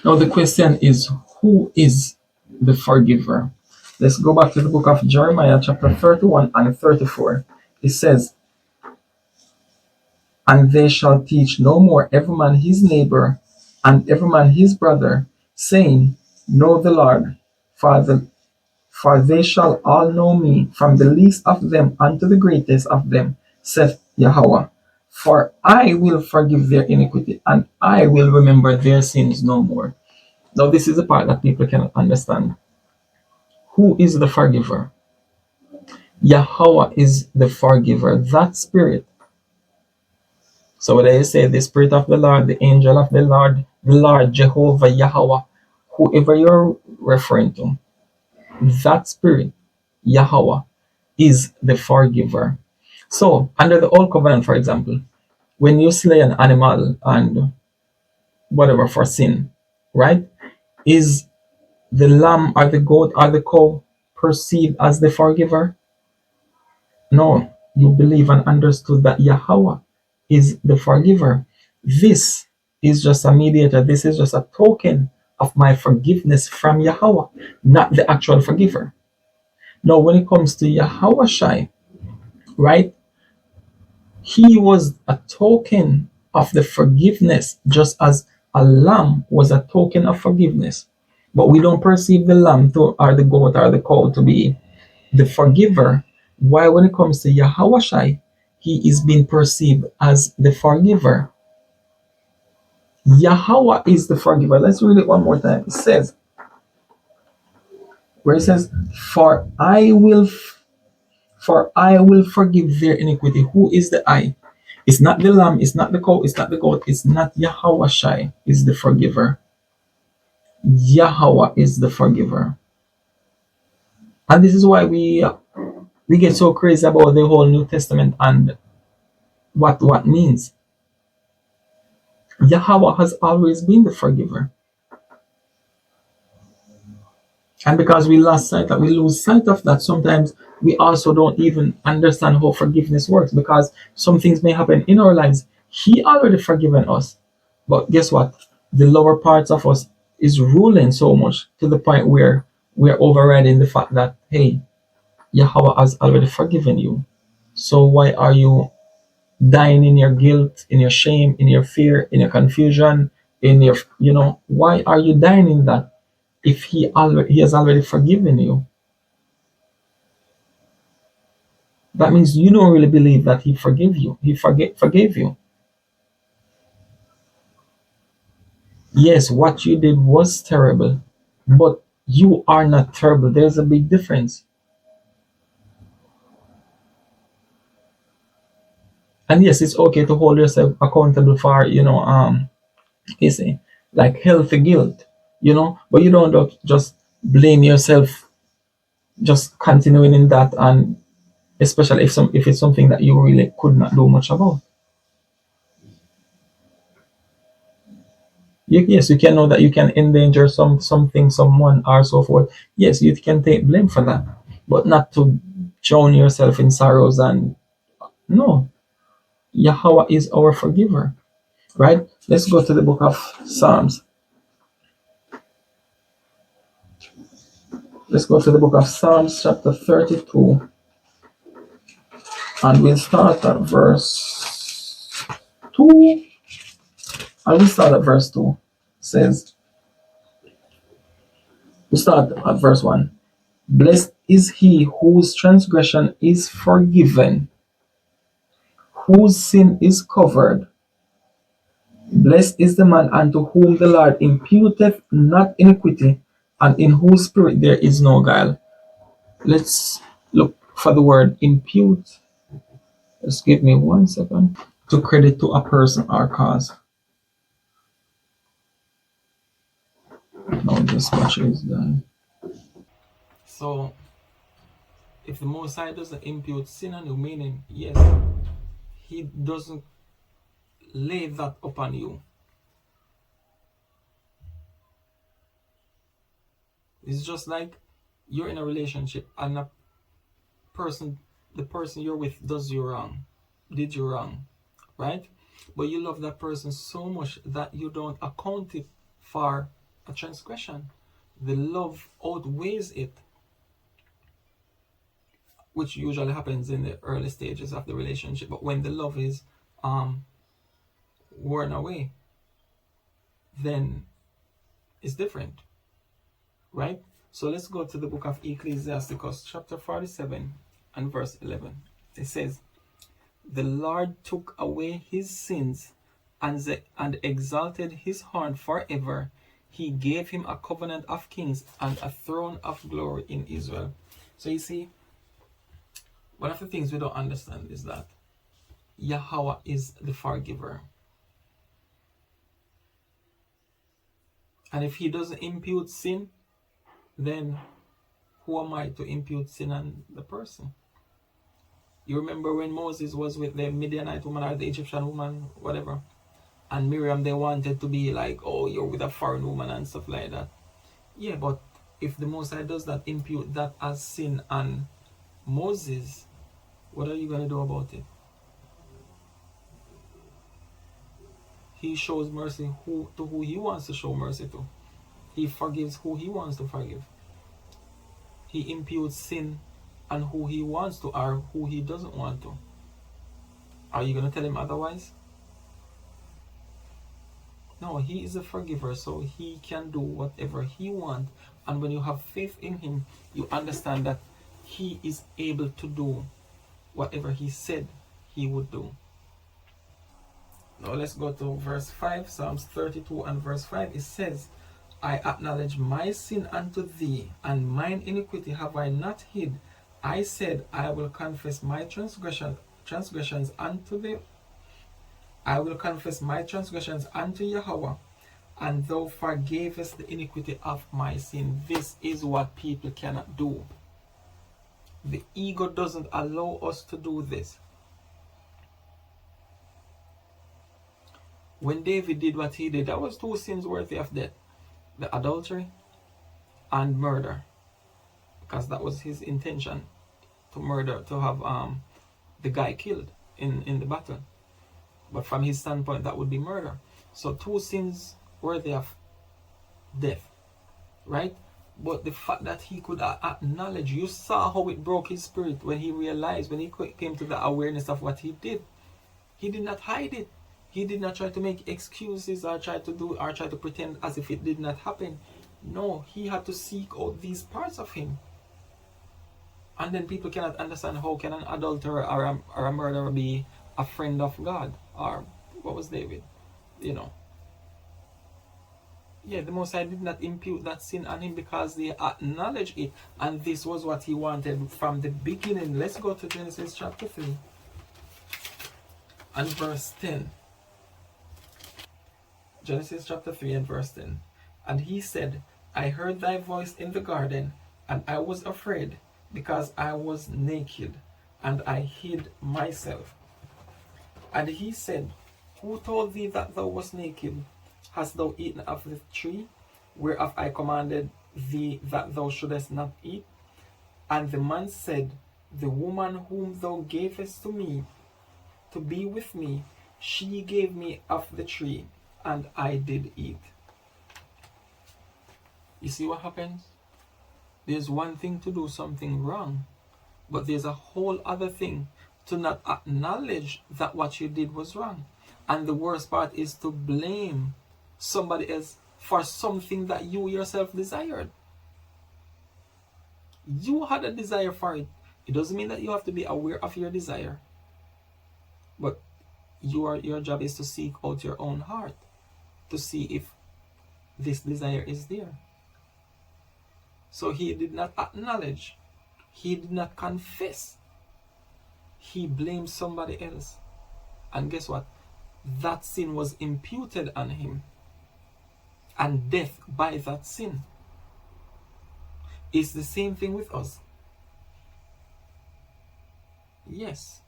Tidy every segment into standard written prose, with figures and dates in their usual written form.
Now the question is, who is the forgiver? Let's go back to the book of Jeremiah, chapter 31 and 34. It says, "And they shall teach no more every man his neighbor and every man his brother, saying, Know the Lord, for, for they shall all know me, from the least of them unto the greatest of them, saith Yahawah. For I will forgive their iniquity, and I will remember their sins no more." Now, this is the part that people cannot understand. Who is the forgiver? Yahawah is the forgiver, that spirit. So when they say the spirit of the Lord, the angel of the Lord, Jehovah, Yahawah, whoever you're referring to, that spirit, Yahawah, is the forgiver. So under the old covenant, for example, when you slay an animal and whatever for sin, right? Is the lamb or the goat or the cow perceived as the forgiver? No, you believe and understood that Yahweh is the forgiver. This is just a mediator. This is just a token of my forgiveness from Yahweh, not the actual forgiver. Now, when it comes to Yahweh Shai, right, he was a token of the forgiveness, just as a lamb was a token of forgiveness. But we don't perceive the lamb to, or the goat or the cow to be the forgiver. Why, when it comes to Yahawashai, he is being perceived as the forgiver. Yahweh is the forgiver. Let's read it one more time. It says, where it says, for I will forgive their iniquity. Who is the I? It's not the lamb, it's not the cow, it's not the goat, it's not Yahawashai is the forgiver. Yahweh is the forgiver. And this is why we get so crazy about the whole New Testament and what means. Yahweh has always been the forgiver. And because we lose sight of that, sometimes we also don't even understand how forgiveness works, because some things may happen in our lives. He already forgiven us. But guess what? The lower parts of us is ruling so much to the point where we're overriding the fact that, hey, Yahweh has already forgiven you. So why are you dying in your guilt, in your shame, in your fear, in your confusion, in your, why are you dying in that if he has already forgiven you? That means you don't really believe that he forgave you. Forgave you. Yes, what you did was terrible, but you are not terrible. There's a big difference. And yes, it's okay to hold yourself accountable for, you see, like healthy guilt, but you don't just blame yourself, just continuing in that, and especially if it's something that you really could not do much about. Yes, you can know that you can endanger something, someone, or so forth. Yes, you can take blame for that, but not to drown yourself in sorrows. And no, Yahweh is our forgiver, right? Let's go to the book of Psalms. Let's go to the book of Psalms, chapter 32, and we'll start at verse 2. I will start at verse 2. It says, we start at verse 1. Blessed is he whose transgression is forgiven, whose sin is covered. Blessed is the man unto whom the Lord imputeth not iniquity, and in whose spirit there is no guile. Let's look for the word impute. Just give me 1 second. To credit to a person or cause. Now this much is done. So, if the Most High doesn't impute sin on you, meaning, yes, he doesn't lay that upon you. It's just like you're in a relationship and the person you're with did you wrong, right? But you love that person so much that you don't account it for a transgression. The love outweighs it, which usually happens in the early stages of the relationship. But when the love is worn away, then it's different, right? So let's go to the book of Ecclesiasticus, chapter 47 and verse 11. It says, "The Lord took away his sins and exalted his horn forever. He gave him a covenant of kings and a throne of glory in Israel." So you see, one of the things we don't understand is that Yahawah is the forgiver. And if he doesn't impute sin, then who am I to impute sin on the person? You remember when Moses was with the Midianite woman or the Egyptian woman, whatever, and Miriam, they wanted to be like, oh, you're with a foreign woman and stuff like that. Yeah, but if the Most High does not impute that as sin on Moses, what are you going to do about it? He shows mercy to who he wants to show mercy to. He forgives who he wants to forgive. He imputes sin on who he wants to or who he doesn't want to. Are you going to tell him otherwise? No, he is a forgiver, so he can do whatever he wants. And when you have faith in him, you understand that he is able to do whatever he said he would do. Now let's go to verse 5, Psalms 32 and verse 5. It says, "I acknowledge my sin unto thee, and mine iniquity have I not hid. I said, I will confess my transgressions unto thee. I will confess my transgressions unto Yahawah, and thou forgavest the iniquity of my sin." This is what people cannot do. The ego doesn't allow us to do this. When David did what he did, that was two sins worthy of death: the adultery and murder, because that was his intention, to murder, to have the guy killed in the battle. But from his standpoint, that would be murder. So two sins worthy of death, right? But the fact that he could acknowledge, you saw how it broke his spirit when he realized, when he came to the awareness of what he did. He did not hide it. He did not try to make excuses or try to pretend as if it did not happen. No, he had to seek out these parts of him. And then people cannot understand, how can an adulterer or a murderer be a friend of God? Or what was David? You know. Yeah, the Most High did not impute that sin on him because they acknowledged it. And this was what he wanted from the beginning. Let's go to Genesis chapter 3 and verse 10. Genesis chapter 3 and verse 10. "And he said, I heard thy voice in the garden, and I was afraid, because I was naked, and I hid myself. And he said, Who told thee that thou wast naked? Hast thou eaten of the tree, whereof I commanded thee that thou shouldest not eat? And the man said, The woman whom thou gavest to me, to be with me, she gave me of the tree, and I did eat." You see what happens? There's one thing to do something wrong, but there's a whole other thing to not acknowledge that what you did was wrong. And the worst part is to blame somebody else for something that you yourself desired. You had a desire for it. It doesn't mean that you have to be aware of your desire, but your job is to seek out your own heart to see if this desire is there. So he did not acknowledge, he did not confess, he blamed somebody else. And guess what? That sin was imputed on him, and death by that sin. It's the same thing with us. Yes,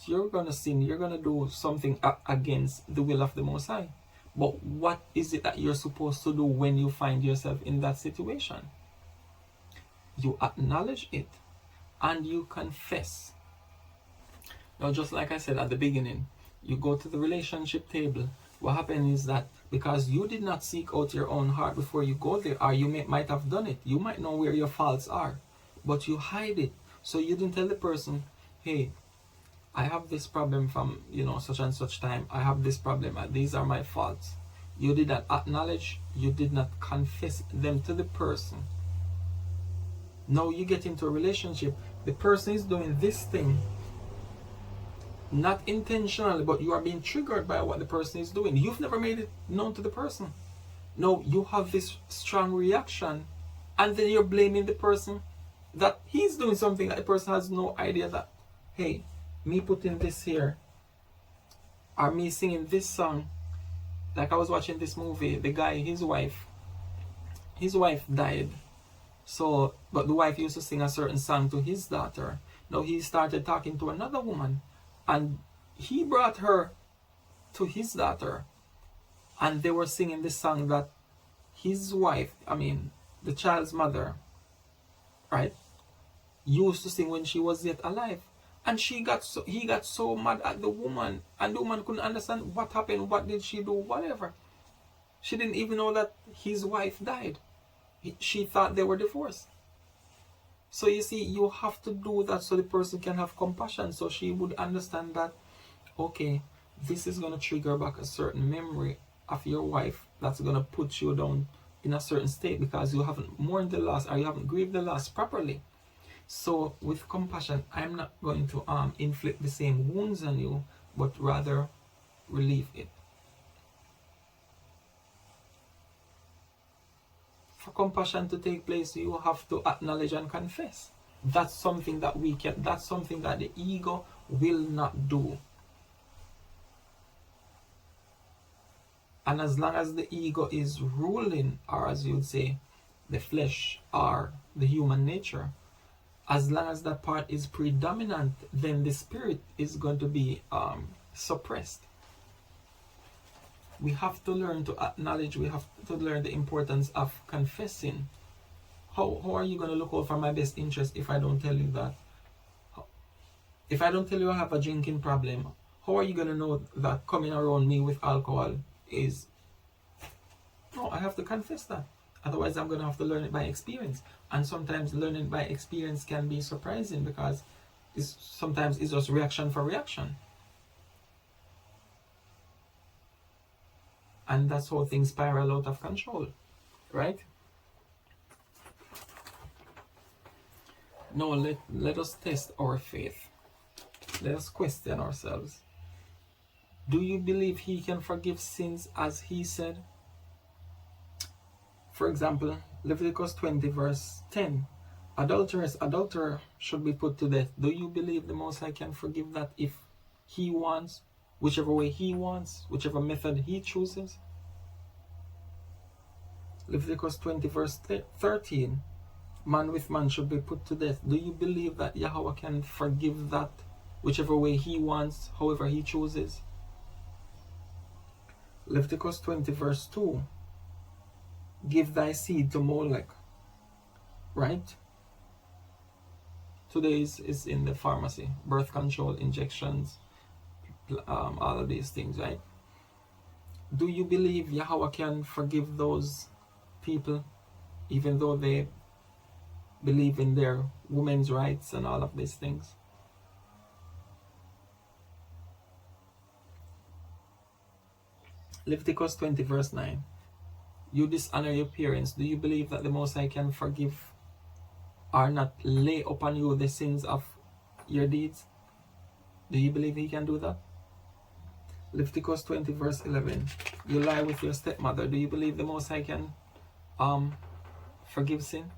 you're going to sin, you're going to do something against the will of the Most High. But what is it that you're supposed to do when you find yourself in that situation? You acknowledge it and you confess. Now, just like I said at the beginning, you go to the relationship table. What happens is that because you did not seek out your own heart before you go there, or you might have done it. You might know where your faults are, but you hide it. So you didn't tell the person, hey, I have this problem from, such and such time. I have this problem. These are my faults. You did not acknowledge. You did not confess them to the person. Now you get into a relationship. The person is doing this thing, not intentionally, but you are being triggered by what the person is doing. You've never made it known to the person. No, you have this strong reaction, and then you're blaming the person that he's doing something that the person has no idea that, hey, me putting this here, or me singing this song. Like I was watching this movie, the guy, his wife died. So, but the wife used to sing a certain song to his daughter. Now he started talking to another woman, and he brought her to his daughter, and they were singing this song that his wife, the child's mother, right, used to sing when she was yet alive. And he got so mad at the woman, and the woman couldn't understand what happened, what did she do, whatever. She didn't even know that his wife died. She thought they were divorced. So you see, you have to do that so the person can have compassion, so she would understand that, okay, this is going to trigger back a certain memory of your wife that's going to put you down in a certain state because you haven't mourned the loss, or you haven't grieved the loss properly. So with compassion, I'm not going to inflict the same wounds on you, but rather relieve it. For compassion to take place, you have to acknowledge and confess. That's something that that's something that the ego will not do. And as long as the ego is ruling, or as you'd say, the flesh or the human nature, as long as that part is predominant, then the spirit is going to be suppressed. We have to learn to acknowledge, we have to learn the importance of confessing. How are you going to look out for my best interest if I don't tell you that? If I don't tell you I have a drinking problem, how are you going to know that coming around me with alcohol is... No, I have to confess that. Otherwise, I'm going to have to learn it by experience. And sometimes learning by experience can be surprising because sometimes it's just reaction for reaction. And that's how things spiral out of control, right? Now, let us test our faith. Let us question ourselves. Do you believe he can forgive sins as he said? For example, Leviticus 20 verse 10. Adulterer should be put to death. Do you believe the Most High can forgive that if he wants, whichever way he wants, whichever method he chooses? Leviticus 20 verse 13. Man with man should be put to death. Do you believe that Yahweh can forgive that whichever way he wants, however he chooses? Leviticus 20 verse 2. Give thy seed to Molech. Right? Today is in the pharmacy. Birth control, injections, all of these things, right? Do you believe Yahweh can forgive those people, even though they believe in their women's rights and all of these things? Leviticus 20 verse 9. You dishonor your parents. Do you believe that the Most High can forgive or not lay upon you the sins of your deeds? Do you believe he can do that? Leviticus 20 verse 11. You lie with your stepmother. Do you believe the Most High can forgive sin?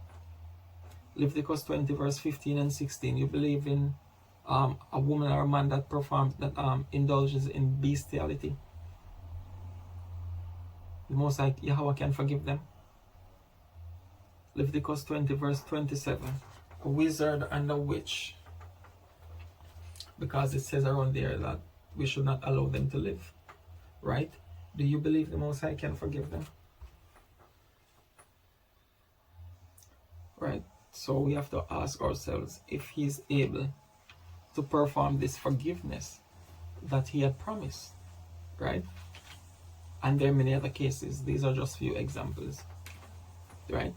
Leviticus 20 verse 15 and 16. You believe in a woman or a man that indulges in bestiality. The Most High Yahweh can forgive them. Leviticus 20 verse 27. A wizard and a witch. Because it says around there that we should not allow them to live. Right? Do you believe the Most High can forgive them? Right? So we have to ask ourselves if he's able to perform this forgiveness that he had promised. Right? And there are many other cases. These are just few examples, right?